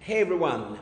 Hey everyone,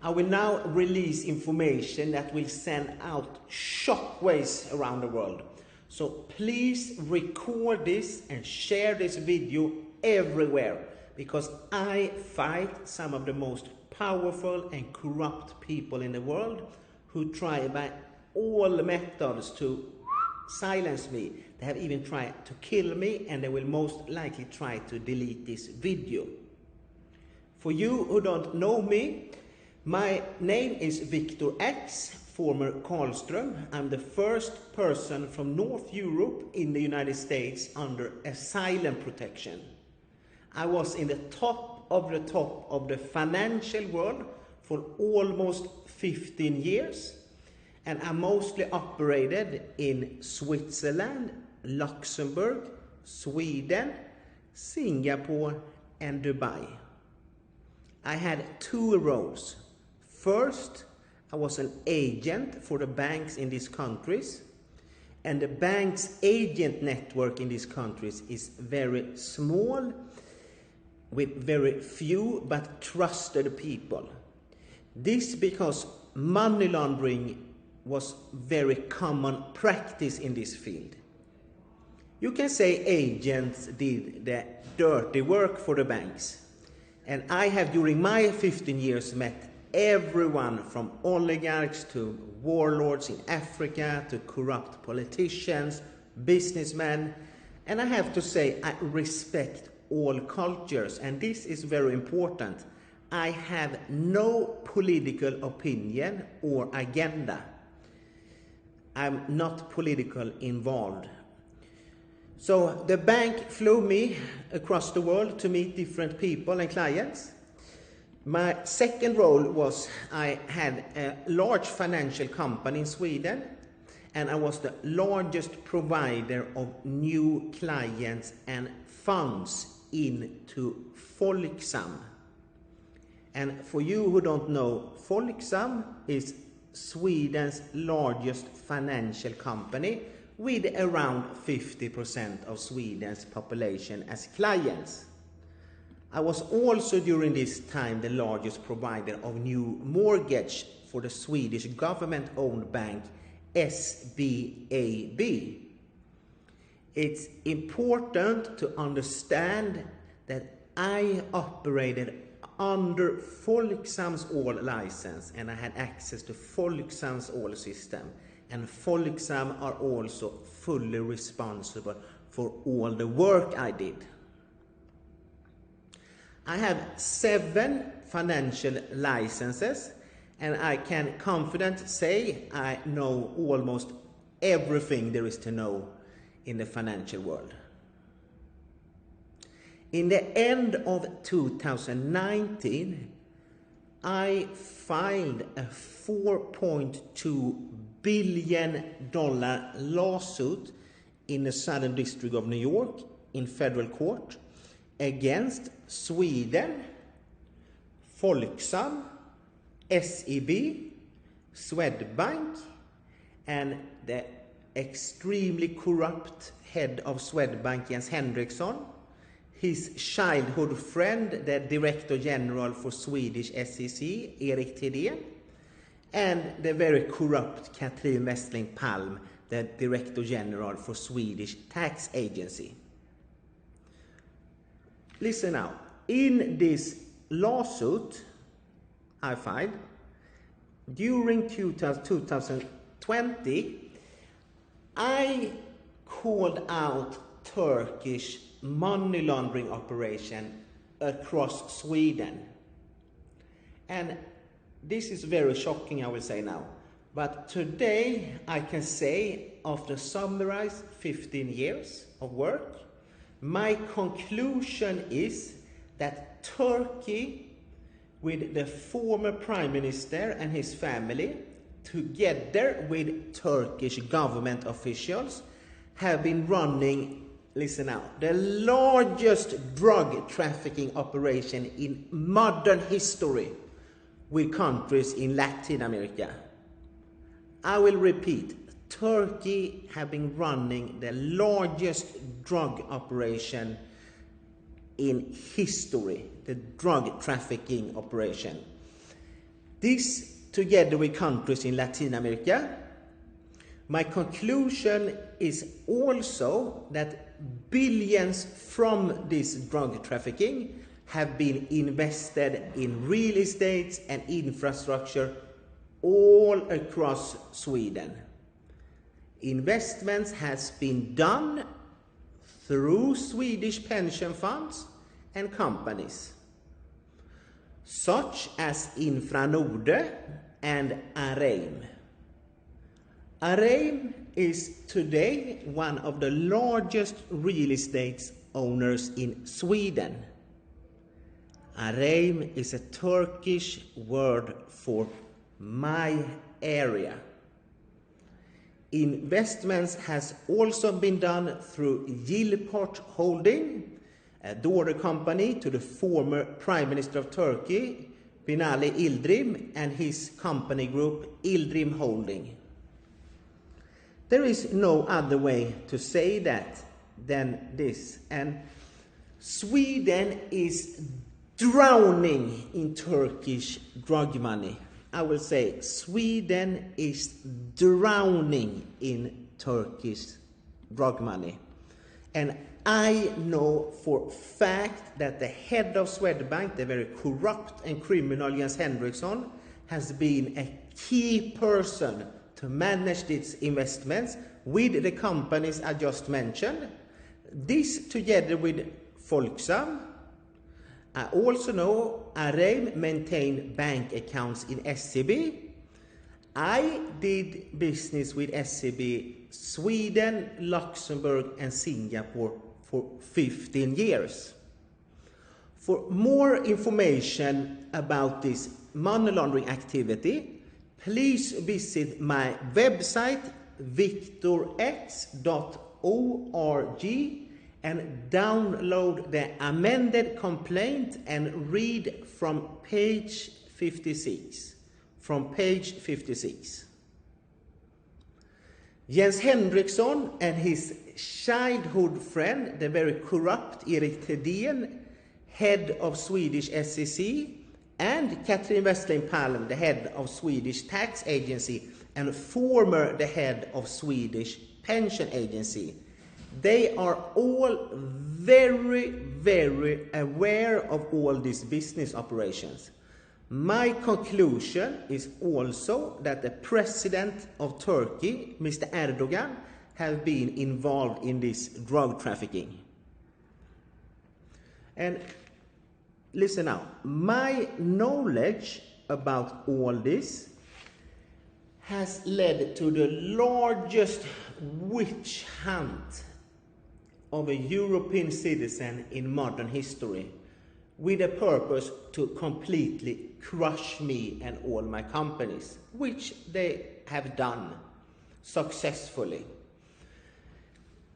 I will now release information that will send out shockwaves around the world. So please record this and share this video everywhere, because I fight some of the most powerful and corrupt people in the world who try by all methods to silence me. They have even tried to kill me, and they will most likely try to delete this video. For you who don't know me, my name is Victor X, former Carlstrom. I'm the first person from North Europe in the United States under asylum protection. I was in the top of the financial world for almost 15 years, and I mostly operated in Switzerland, Luxembourg, Sweden, Singapore, and Dubai. I had two roles. First, I was an agent for the banks in these countries, and the bank's agent network in these countries is very small, with very few but trusted people. This because money laundering was very common practice in this field. You can say agents did the dirty work for the banks. And I have, during my 15 years, met everyone from oligarchs to warlords in Africa to corrupt politicians, businessmen. And I have to say, I respect all cultures, and this is very important. I have no political opinion or agenda. I'm not politically involved. So the bank flew me across the world to meet different people and clients. My second role was I had a large financial company in Sweden, and I was the largest provider of new clients and funds into Folksam. And for you who don't know, Folksam is Sweden's largest financial company, with around 50% of Sweden's population as clients. I was also during this time the largest provider of new mortgage for the Swedish government-owned bank SBAB. It's important to understand that I operated under Folksam's all license, and I had access to Folksam's all system. And Folksam are also fully responsible for all the work I did. I have 7 financial licenses, and I can confidently say I know almost everything there is to know in the financial world. In the end of 2019, I filed a $4.2 billion lawsuit in the Southern District of New York in federal court against Sweden, Folksam, SEB, Swedbank, and the extremely corrupt head of Swedbank, Jens Henriksson, his childhood friend, the Director General for Swedish SEC, Erik Thedéen, and the very corrupt Katrin Westling Palm, the Director General for Swedish Tax Agency. Listen now, in this lawsuit I filed, during 2020, I called out Turkish money laundering operation across Sweden. And this is very shocking, I will say now. But today I can say, after summarized 15 years of work, my conclusion is that Turkey, with the former Prime Minister and his family, together with Turkish government officials, have been running, listen now, the largest drug trafficking operation in modern history with countries in Latin America. I will repeat, Turkey have been running the largest drug operation in history, the drug trafficking operation. This, together with countries in Latin America. My conclusion is also that billions from this drug trafficking have been invested in real estate and infrastructure all across Sweden. Investments has been done through Swedish pension funds and companies, such as Infranord and Areim. Areim is today one of the largest real estate owners in Sweden. Areim is a Turkish word for my area. Investments has also been done through Yilport Holding, a daughter company to the former Prime Minister of Turkey, Binali Yildirim, and his company group Yildirim Holding. There is no other way to say that than this. And Sweden is drowning in Turkish drug money. I will say Sweden is drowning in Turkish drug money. And I know for fact that the head of Swedbank, the very corrupt and criminal Jens Henriksson, has been a key person to manage its investments with the companies I just mentioned. This together with Folksam. I also know Areim maintain bank accounts in SEB. I did business with SEB Sweden, Luxembourg and Singapore for 15 years. For more information about this money laundering activity, please visit my website victorx.org and download the amended complaint and read from page 56. Jens Henriksson and his childhood friend, the very corrupt Erik Thedéen, head of Swedish SEC, and Katrin Westling Palm, the head of Swedish Tax Agency and former the head of Swedish Pension Agency. They are all very, very aware of all these business operations. My conclusion is also that the president of Turkey, Mr. Erdogan, has been involved in this drug trafficking. And listen now, my knowledge about all this has led to the largest witch hunt of a European citizen in modern history, with a purpose to completely crush me and all my companies, which they have done successfully.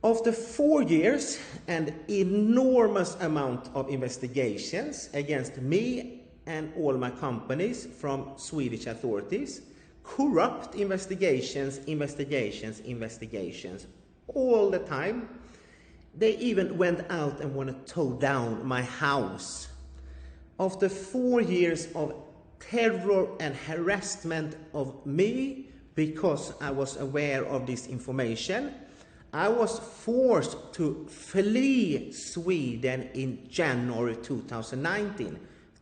After 4 years and enormous amount of investigations against me and all my companies from Swedish authorities, corrupt investigations all the time, they even went out and wanted to tow down my house. After 4 years of terror and harassment of me, because I was aware of this information, I was forced to flee Sweden in January 2019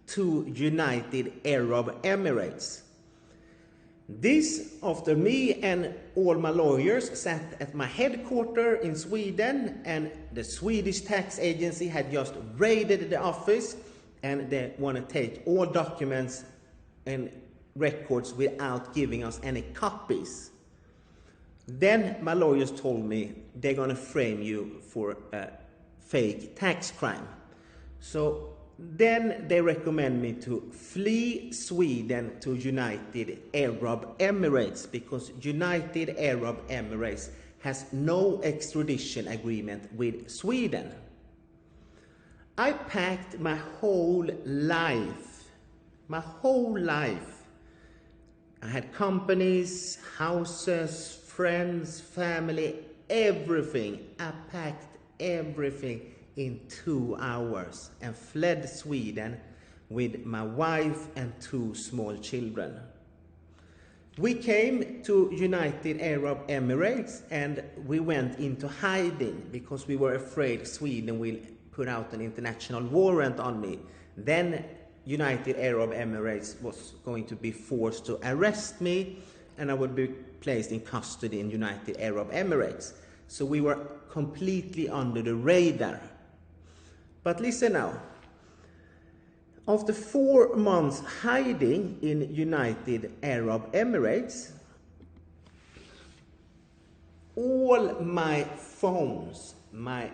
to United Arab Emirates. This after me and all my lawyers sat at my headquarters in Sweden, and the Swedish Tax Agency had just raided the office and they want to take all documents and records without giving us any copies. Then my lawyers told me they're going to frame you for a fake tax crime. So then they recommend me to flee Sweden to United Arab Emirates, because United Arab Emirates has no extradition agreement with Sweden. I packed my whole life. I had companies, houses, friends, family, everything. I packed everything in 2 hours and fled Sweden with my wife and 2 small children. We came to United Arab Emirates and we went into hiding because we were afraid Sweden will put out an international warrant on me. Then United Arab Emirates was going to be forced to arrest me and I would be placed in custody in United Arab Emirates. So we were completely under the radar. But listen now. After 4 months hiding in United Arab Emirates, all my phones, I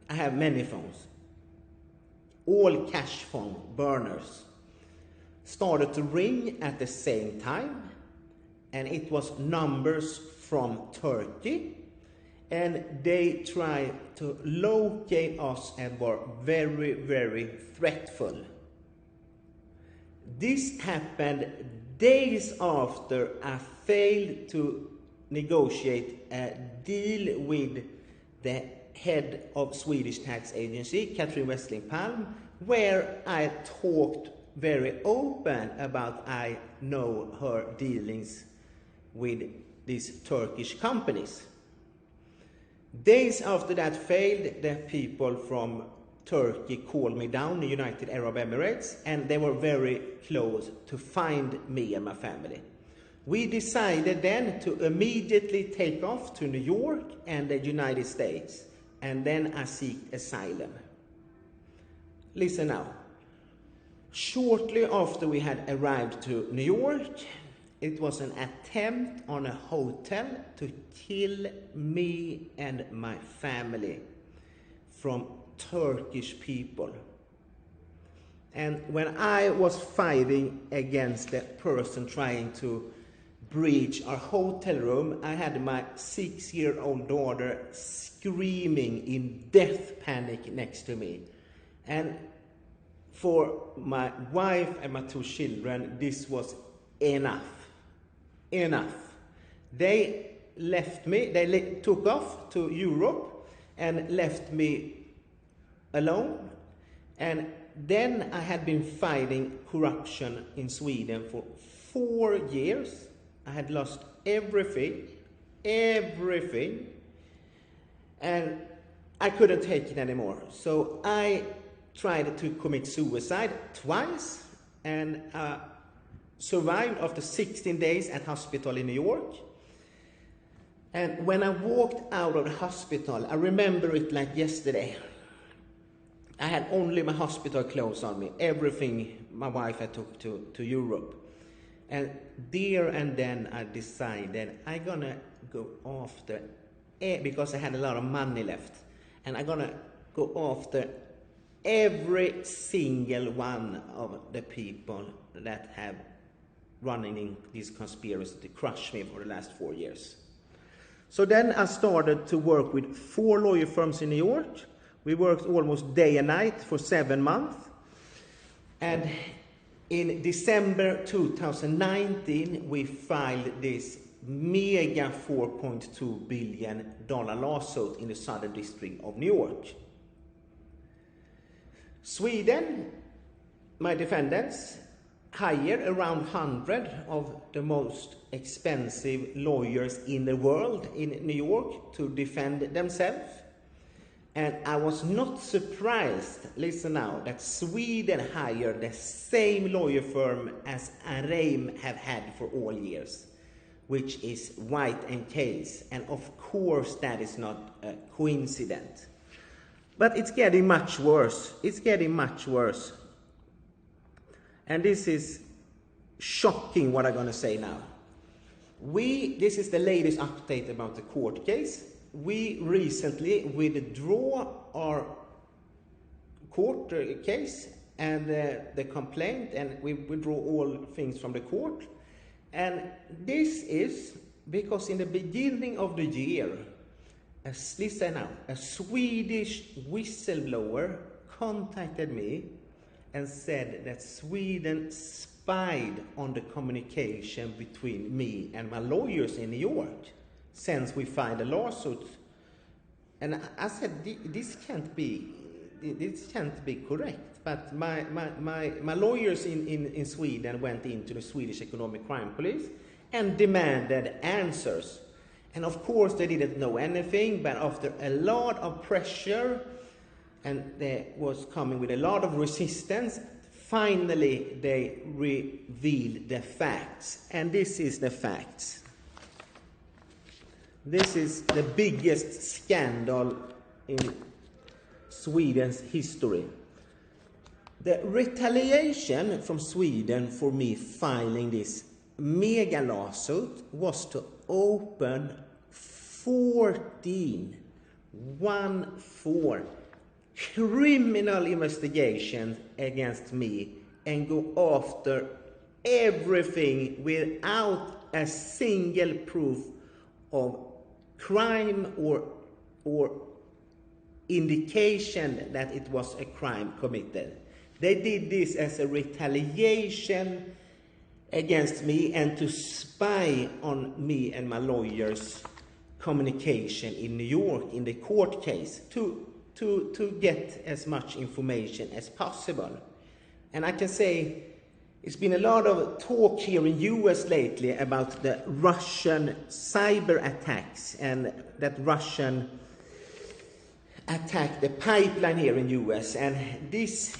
have many phones, all cash phone burners started to ring at the same time, and it was numbers from Turkey, and they tried to locate us and were very, very threatful. This happened days after I failed to negotiate a deal with the head of Swedish tax agency, Katrin Westling Palm, where I talked very open about I know her dealings with these Turkish companies. Days after that failed, the people from Turkey called me down, the United Arab Emirates, and they were very close to find me and my family. We decided then to immediately take off to New York and the United States, and then I seek asylum. Listen now. Shortly after we had arrived to New York, it was an attempt on a hotel to kill me and my family from Turkish people. And when I was fighting against the person trying to breach our hotel room, I had my 6-year-old daughter screaming in death panic next to me. And for my wife and my 2 children, this was enough. Enough. They left me, they took off to Europe and left me alone. And then I had been fighting corruption in Sweden for 4 years. I had lost everything, and I couldn't take it anymore. So I tried to commit suicide twice, and survived after 16 days at hospital in New York. And when I walked out of the hospital, I remember it like yesterday. I had only my hospital clothes on me, everything my wife had took to Europe. And there and then I decided I'm gonna go after, because I had a lot of money left, and I'm gonna go after every single one of the people that have running in this conspiracy to crush me for the last 4 years. So then I started to work with 4 lawyer firms in New York. We worked almost day and night for 7 months. And in December 2019, we filed this mega $4.2 billion lawsuit in the Southern District of New York. Sweden, my defendants, hired around 100 of the most expensive lawyers in the world in New York to defend themselves. And I was not surprised, listen now, that Sweden hired the same lawyer firm as Areim have had for all years, which is White and Case. And of course that is not a coincidence. But it's getting much worse. It's getting much worse. And this is shocking what I'm going to say now. This is the latest update about the court case. We recently withdraw our court case and the complaint, and we withdraw all things from the court. And this is because in the beginning of the year, listen now, a Swedish whistleblower contacted me and said that Sweden spied on the communication between me and my lawyers in New York since we filed a lawsuit. And I said, this can't be it can't be correct. But my lawyers in Sweden went into the Swedish Economic Crime Police and demanded answers. And of course they didn't know anything, but after a lot of pressure, and they was coming with a lot of resistance, finally they revealed the facts. And this is the facts. This is the biggest scandal in Sweden's history. The retaliation from Sweden for me filing this mega lawsuit was to open 14 criminal investigations against me and go after everything without a single proof of crime or indication that it was a crime committed. They did this as a retaliation against me and to spy on me and my lawyers' communication in New York in the court case to get as much information as possible. And I can say it's been a lot of talk here in US lately about the Russian cyber attacks, and that Russian attacked the pipeline here in US, and this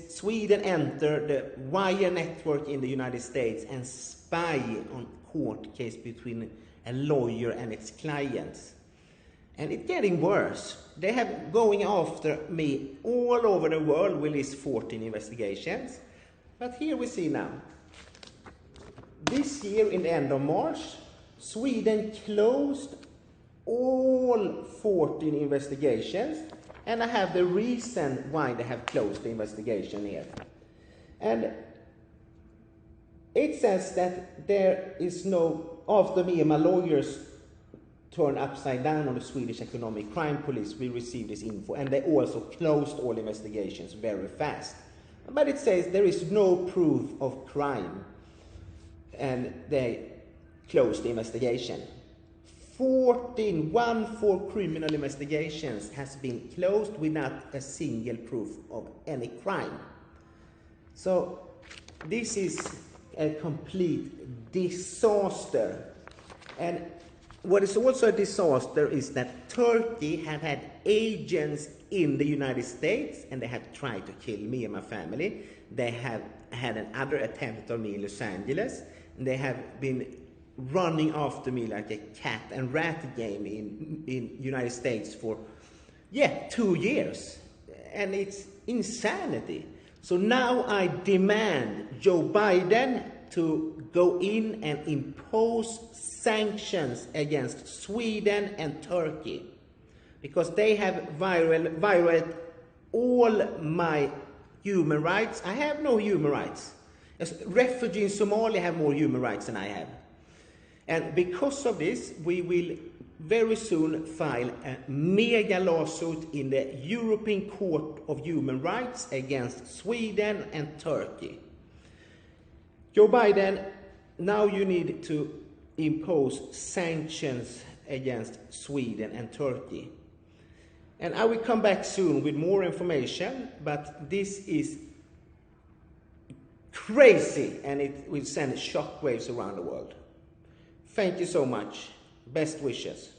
Sweden entered the wire network in the United States and spy on court case between a lawyer and its clients. And it's getting worse. They have going after me all over the world with these 14 investigations. But here we see now. This year, in the end of March, Sweden closed all 14 investigations. And I have the reason why they have closed the investigation here. And it says that there is no, after me and my lawyers turned upside down on the Swedish Economic Crime Police, we received this info, and they also closed all investigations very fast. But it says there is no proof of crime, and they closed the investigation. 14 criminal investigations has been closed without a single proof of any crime. So this is a complete disaster. And what is also a disaster is that Turkey have had agents in the United States, and they have tried to kill me and my family. They have had another attempt on me in Los Angeles, and they have been running after me like a cat and rat game in United States for 2 years, and it's insanity. So now I demand Joe Biden to go in and impose sanctions against Sweden and Turkey, because they have violated all my human rights. I have no human rights. As refugees in Somalia have more human rights than I have. And because of this, we will very soon file a mega lawsuit in the European Court of Human Rights against Sweden and Turkey. Joe Biden, now you need to impose sanctions against Sweden and Turkey. And I will come back soon with more information, but this is crazy, and it will send shockwaves around the world. Thank you so much. Best wishes.